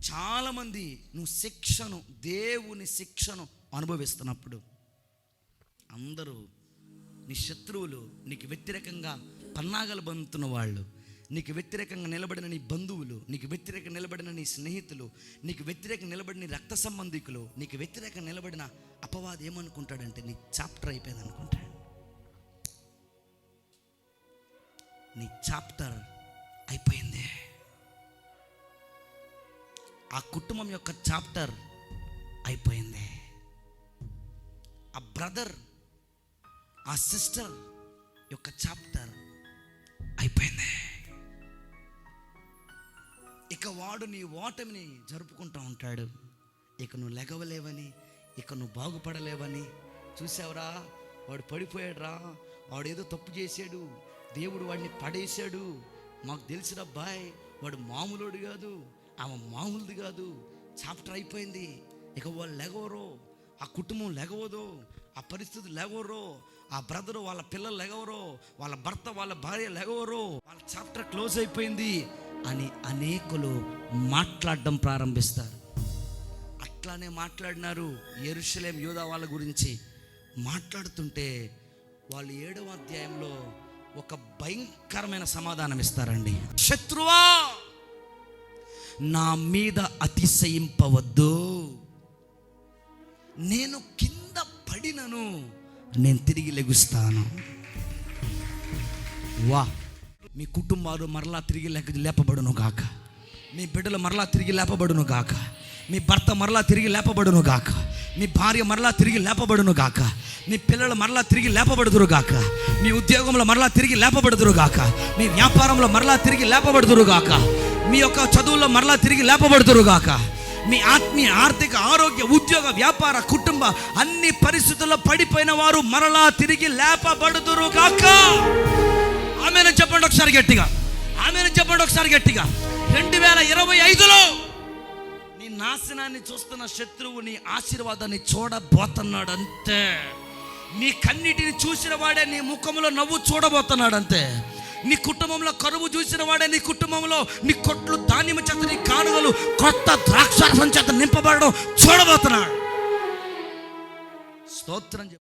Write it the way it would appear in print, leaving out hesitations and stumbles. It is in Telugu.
చాలామంది నువ్వు శిక్షను, దేవుని శిక్షను అనుభవిస్తున్నప్పుడు అందరూ నీ శత్రువులు, నీకు వ్యతిరేకంగా పన్నాగలు బంతున్న వాళ్ళు, నీకు వ్యతిరేకంగా నిలబడిన నీ బంధువులు, నీకు వ్యతిరేకంగా నిలబడిన నీ స్నేహితులు, నీకు వ్యతిరేకంగా నిలబడిన నీ రక్త సంబంధికులు, నీకు వ్యతిరేకంగా నిలబడిన అపవాది ఏమనుకుంటాడంటే నీ చాప్టర్ అయిపోయింది అనుకుంటాడు. నీ చాప్టర్ అయిపోయింది. ఆ కుటుంబం యొక్క చాప్టర్ అయిపోయింది. ఆ బ్రదర్, ఆ సిస్టర్ యొక్క చాప్టర్ అయిపోయింది. ఇక వాడు నీ ఓటమిని జరుపుకుంటూ ఉంటాడు. ఇక నువ్వు లెగవలేవని, ఇక నువ్వు బాగుపడలేవని. చూసావురా, వాడు పడిపోయాడు రా, వాడు ఏదో తప్పు చేశాడు, దేవుడు వాడిని పడేశాడు, మాకు తెలిసిన అబ్బాయి, వాడు మామూలుడు కాదు, ఆమె మామూలుది కాదు, చాప్టర్ అయిపోయింది. ఇక వాళ్ళు లెగవరు, ఆ కుటుంబం లెగవదు, ఆ పరిస్థితి లెగవరు, ఆ బ్రదరు వాళ్ళ పిల్లలు లెగవరు, వాళ్ళ భర్త వాళ్ళ భార్య లెగవరు, వాళ్ళ చాప్టర్ క్లోజ్ అయిపోయింది అని అనేకులు మాట్లాడడం ప్రారంభిస్తారు. అట్లానే మాట్లాడినారు యెరూషలేం యూదా వాళ్ళ గురించి. మాట్లాడుతుంటే వాళ్ళు 7వ అధ్యాయంలో ఒక భయంకరమైన సమాధానం ఇస్తారండి. శత్రువా, నా మీద అతిశయింపవద్దు, నేను కింద పడినను నేను తిరిగి లెగుస్తాను. వా, మీ కుటుంబాలు మరలా తిరిగి లేపబడును గాక, మీ బిడ్డలు మరలా తిరిగి లేపబడును గాక, మీ భర్త మరలా తిరిగి లేపబడును గాక, మీ భార్య మరలా తిరిగి లేపబడును గాక, మీ పిల్లలు మరలా తిరిగి లేపబడుదురు గాక, మీ ఉద్యోగంలో మరలా తిరిగి లేపబడుదురు గాక, మీ వ్యాపారంలో మరలా తిరిగి లేపబడుదురు గాక, మీ యొక్క చదువుల్లో మరలా తిరిగి లేపబడుదురు గాక, మీ ఆత్మీయ, ఆర్థిక, ఆరోగ్య, ఉద్యోగ, వ్యాపార, కుటుంబ అన్ని పరిస్థితుల్లో పడిపోయిన వారు మరలా తిరిగి లేపబడుదురు గాక. ఆమెను చెప్పండి ఒకసారి గట్టిగా, ఆమెను చెప్పండి ఒకసారి గట్టిగా. 2025లో నీ నాశనాన్ని చూస్తున్న శత్రువు నీ ఆశీర్వాదాన్ని చూడబోతున్నాడు అంతే. నీ కన్నిటిని చూసిన వాడే నీ ముఖంలో నవ్వు చూడబోతున్నాడు అంతే. నీ కుటుంబంలో కరువు చూసిన వాడే నీ కుటుంబంలో నీ కొట్లు ధాన్యము చేత, నీ కానుగలు కొత్త ద్రాక్షారసం చేత నింపబడడం చూడబోతున్నాడు. స్తోత్రం.